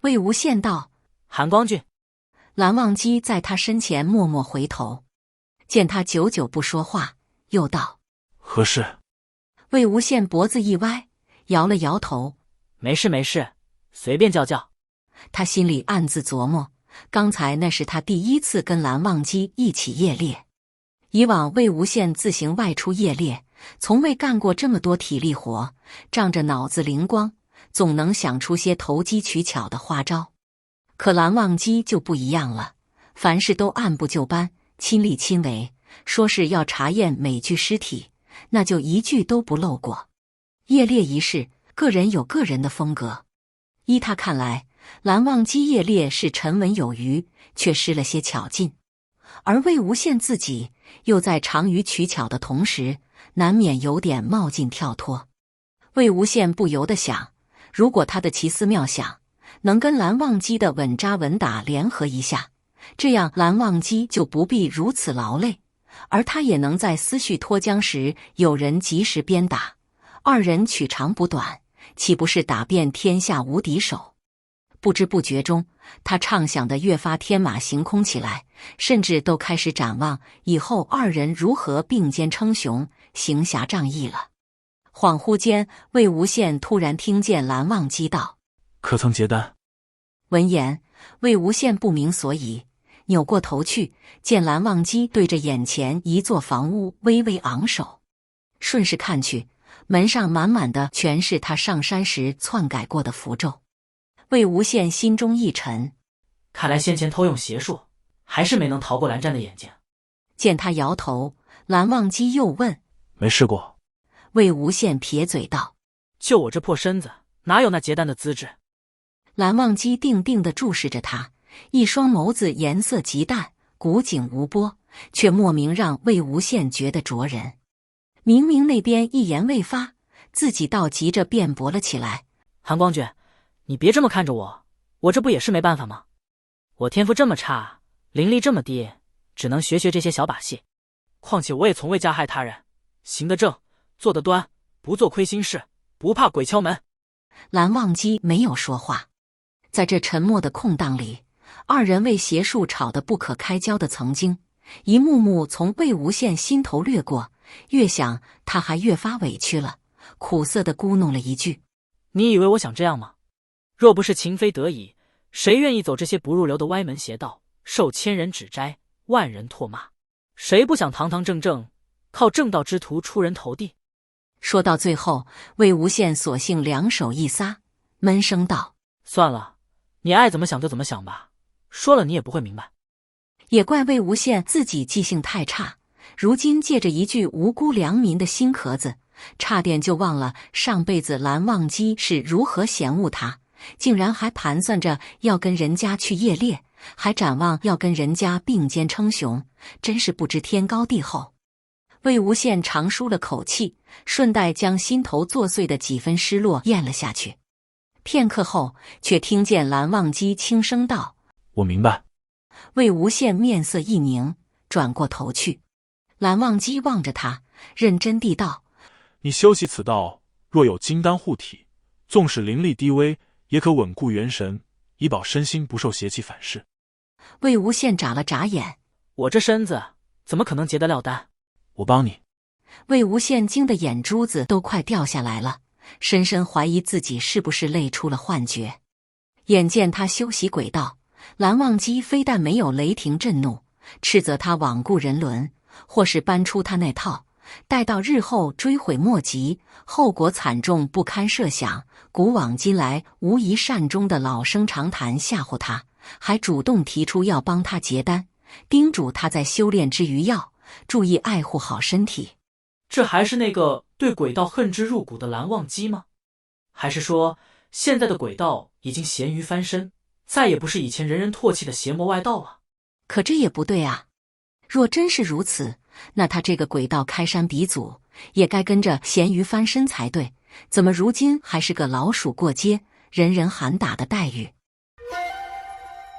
魏无羡道：韩光俊。蓝忘机在他身前默默回头，见他久久不说话，又道：何事？魏无羡脖子一歪，摇了摇头：没事没事，随便叫叫。他心里暗自琢磨，刚才那是他第一次跟蓝忘机一起夜猎。以往魏无羡自行外出夜猎，从未干过这么多体力活，仗着脑子灵光，总能想出些投机取巧的花招。可蓝忘机就不一样了，凡事都按部就班，亲力亲为，说是要查验每具尸体，那就一句都不漏过。夜猎一事，个人有个人的风格。依他看来，蓝忘机夜猎是沉稳有余，却失了些巧劲。而魏无羡自己又在长于取巧的同时，难免有点冒进跳脱。魏无羡不由得想，如果他的奇思妙想能跟蓝忘机的稳扎稳打联合一下，这样蓝忘机就不必如此劳累，而他也能在思绪脱缰时有人及时鞭打，二人取长补短，岂不是打遍天下无敌手？不知不觉中，他畅想得越发天马行空起来，甚至都开始展望以后二人如何并肩称雄，行侠仗义了。恍惚间，魏无羡突然听见蓝忘机道：可曾结丹？闻言，魏无羡不明所以，扭过头去，见蓝忘机对着眼前一座房屋微微昂首，顺势看去，门上满满的全是他上山时篡改过的符咒。魏无羡心中一沉，看来先前偷用邪术，还是没能逃过蓝湛的眼睛。见他摇头，蓝忘机又问：没试过。魏无羡撇嘴道：就我这破身子，哪有那结丹的资质？蓝忘机定定地注视着他，一双眸子颜色极淡，古井无波，却莫名让魏无羡觉得灼人。明明那边一言未发，自己倒急着辩驳了起来：韩光俊，你别这么看着我，我这不也是没办法吗？我天赋这么差，灵力这么低，只能学这些小把戏。况且我也从未加害他人，行得正，坐得端，不做亏心事，不怕鬼敲门。蓝忘机没有说话，在这沉默的空档里，二人为邪术吵得不可开交的曾经，一幕幕从魏无羡心头掠过，越想他还越发委屈了，苦涩地咕哝了一句：你以为我想这样吗？若不是情非得已，谁愿意走这些不入流的歪门邪道，受千人指摘，万人唾骂？谁不想堂堂正正，靠正道之途出人头地？说到最后，魏无羡索性两手一撒，闷声道：算了，你爱怎么想就怎么想吧，说了你也不会明白。也怪魏无羡自己记性太差，如今借着一句无辜良民的心壳子，差点就忘了上辈子蓝忘机是如何嫌恶他，竟然还盘算着要跟人家去夜猎，还展望要跟人家并肩称雄，真是不知天高地厚。魏无羡长舒了口气，顺带将心头作祟的几分失落咽了下去。片刻后，却听见蓝忘机轻声道：我明白。魏无羡面色一凝，转过头去。蓝忘机望着他，认真地道：你修习此道，若有金丹护体，纵使灵力低微，也可稳固元神，以保身心不受邪气反噬。魏无羡眨了眨眼：我这身子怎么可能结得了丹？我帮你。魏无羡惊得眼珠子都快掉下来了，深深怀疑自己是不是累出了幻觉。眼见他修习鬼道，蓝忘机非但没有雷霆震怒，斥责他罔顾人伦，或是搬出他那套待到日后追悔莫及，后果惨重不堪设想，古往今来无一善终的老生常谈吓唬他，还主动提出要帮他结丹，叮嘱他在修炼之余要注意爱护好身体。这还是那个对鬼道恨之入骨的蓝忘机吗？还是说现在的鬼道已经咸鱼翻身，再也不是以前人人唾弃的邪魔外道了？可这也不对啊，若真是如此，那他这个鬼道开山鼻祖也该跟着咸鱼翻身才对，怎么如今还是个老鼠过街，人人喊打的待遇？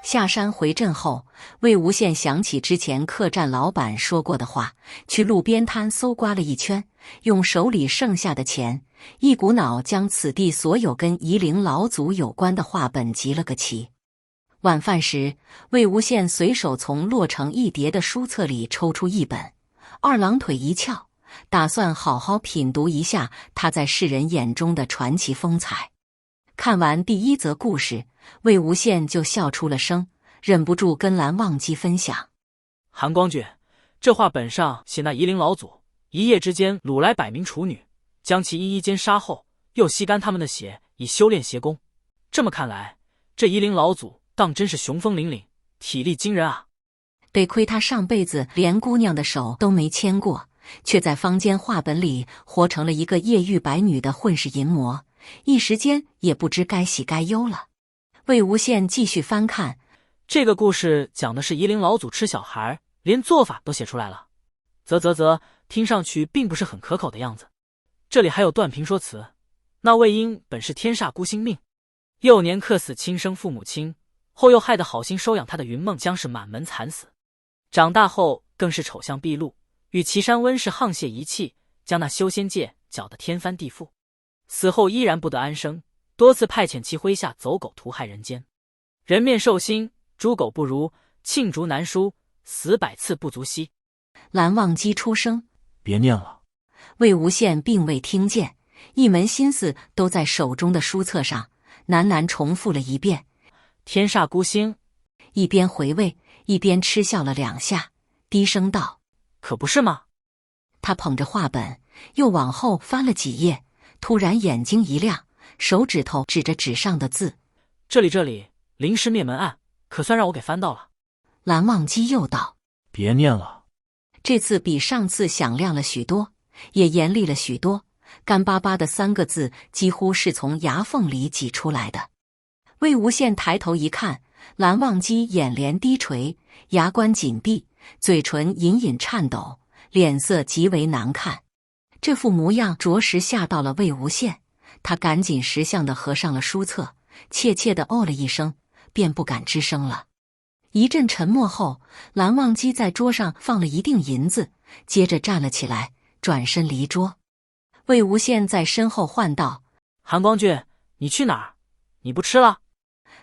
下山回镇后，魏无羡想起之前客栈老板说过的话，去路边摊搜刮了一圈，用手里剩下的钱，一股脑将此地所有跟夷陵老祖有关的画本集了个齐。晚饭时，魏无羡随手从摞成一叠的书册里抽出一本，二郎腿一翘，打算好好品读一下他在世人眼中的传奇风采。看完第一则故事，魏无羡就笑出了声，忍不住跟蓝忘机分享：韩光俊，这画本上写那夷陵老祖一夜之间掳来100名处女，将其一一奸杀后，又吸干他们的血以修炼邪功。这么看来，这夷陵老祖当真是雄风凛凛，体力惊人啊！得亏他上辈子连姑娘的手都没牵过，却在坊间画本里活成了一个夜遇白女的混世淫魔，一时间也不知该喜该忧了。魏无羡继续翻看，这个故事讲的是夷陵老祖吃小孩，连做法都写出来了。听上去并不是很可口的样子。这里还有段评说辞：那魏婴本是天煞孤星命，幼年克死亲生父母亲，后又害得好心收养他的云梦将是满门惨死。长大后更是丑相毕露，与岐山温氏沆瀣一气，将那修仙界搅得天翻地覆。死后依然不得安生，多次派遣其麾下走狗屠害人间。人面兽心，猪狗不如，罄竹难书，死100次不足惜。蓝忘机出声：别念了。魏无羡并未听见，一门心思都在手中的书册上，喃喃重复了一遍：天煞孤星。一边回味，一边嗤笑了2下，低声道：可不是吗？他捧着画本，又往后翻了几页，突然眼睛一亮，手指头指着纸上的字：这里，临时灭门案，可算让我给翻到了。蓝忘机又道：别念了。这次比上次响亮了许多，也严厉了许多，干巴巴的3个字几乎是从牙缝里挤出来的。魏无羡抬头一看，蓝忘机眼帘低垂，牙关紧闭，嘴唇隐隐颤抖，脸色极为难看。这副模样着实吓到了魏无羡，他赶紧识相地合上了书册，怯怯地哦了一声，便不敢吱声了。一阵沉默后，蓝忘机在桌上放了一锭银子，接着站了起来，转身离桌。魏无羡在身后唤道：韩光俊，你去哪儿？你不吃了？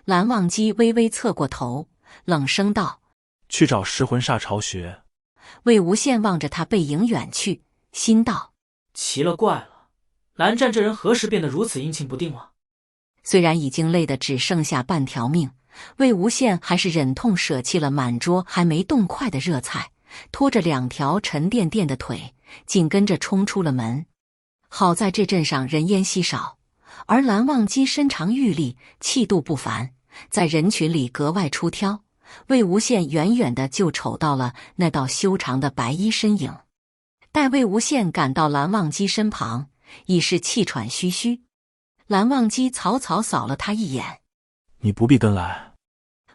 蓝忘机微微侧过头，冷声道：去找食魂煞巢穴。魏无羡望着他背影远去，心道：奇了怪了，蓝湛这人何时变得如此阴晴不定了？虽然已经累得只剩下半条命，魏无羡还是忍痛舍弃了满桌还没动筷的热菜，拖着2条沉甸甸的腿，紧跟着冲出了门。好在这镇上人烟稀少，而蓝忘机身长玉立，气度不凡，在人群里格外出挑。魏无羡远远的就瞅到了那道修长的白衣身影。待魏无羡赶到蓝忘机身旁，已是气喘吁吁。蓝忘机草草扫了他一眼：你不必跟来。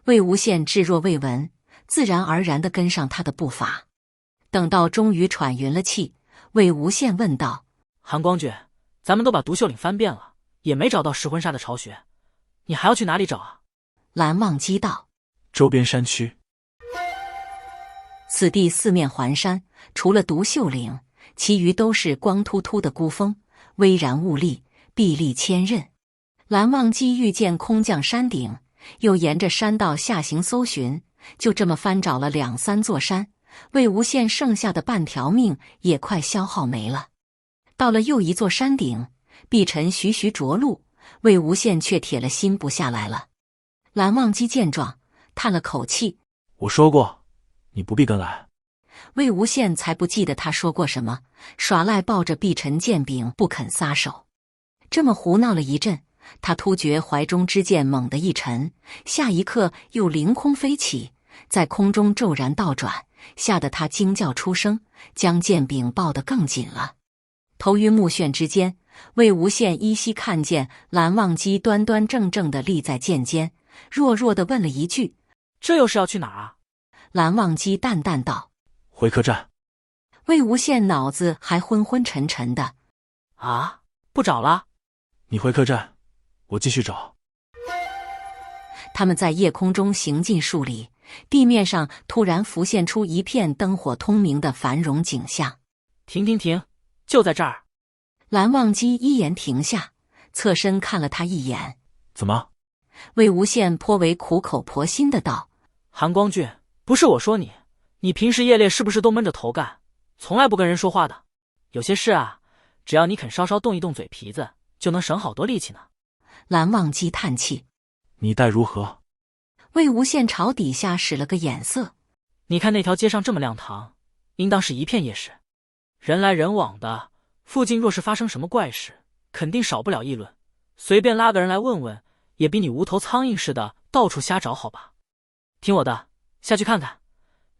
魏无羡置若未闻，自然而然地跟上他的步伐。等到终于喘匀了气，魏无羡问道：韩光俊，咱们都把独秀岭翻遍了，也没找到食魂煞的巢穴，你还要去哪里找啊？蓝忘机道：周边山区。此地四面环山，除了独秀岭，其余都是光秃秃的孤峰，巍然兀立，壁立千仞。蓝忘机遇见空降山顶，又沿着山道下行搜寻，就这么翻找了2、3座山，魏无羡剩下的半条命也快消耗没了。到了又一座山顶，碧尘徐徐着陆，魏无羡却铁了心不下来了。蓝忘机见状，叹了口气：我说过，你不必跟来。魏无羡才不记得他说过什么，耍赖抱着碧尘剑柄不肯撒手。这么胡闹了一阵，他突觉怀中之剑猛地一沉，下一刻又凌空飞起，在空中骤然倒转，吓得他惊叫出声，将剑柄抱得更紧了。头晕目眩之间，魏无羡依稀看见蓝忘机端端正正地立在剑间，弱弱地问了一句：这又是要去哪儿啊？蓝忘机淡淡道：回客栈。魏无羡脑子还昏昏沉沉的：啊，不找了？你回客栈，我继续找。他们在夜空中行进数里，地面上突然浮现出一片灯火通明的繁荣景象。停停停，就在这儿！蓝忘机一言停下，侧身看了他一眼。怎么？魏无羡颇为苦口婆心的道：韩光俊，不是我说你，你平时夜猎是不是都闷着头干，从来不跟人说话的？有些事啊，只要你肯稍稍动一动嘴皮子，就能省好多力气呢。蓝忘机叹气。你待如何？魏无羡朝底下使了个眼色。你看那条街上这么亮堂，应当是一片夜市，人来人往的，附近若是发生什么怪事，肯定少不了议论。随便拉个人来问问，也比你无头苍蝇似的到处瞎找好吧。听我的，下去看看。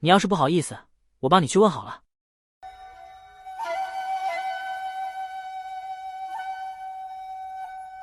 你要是不好意思，我帮你去问好了。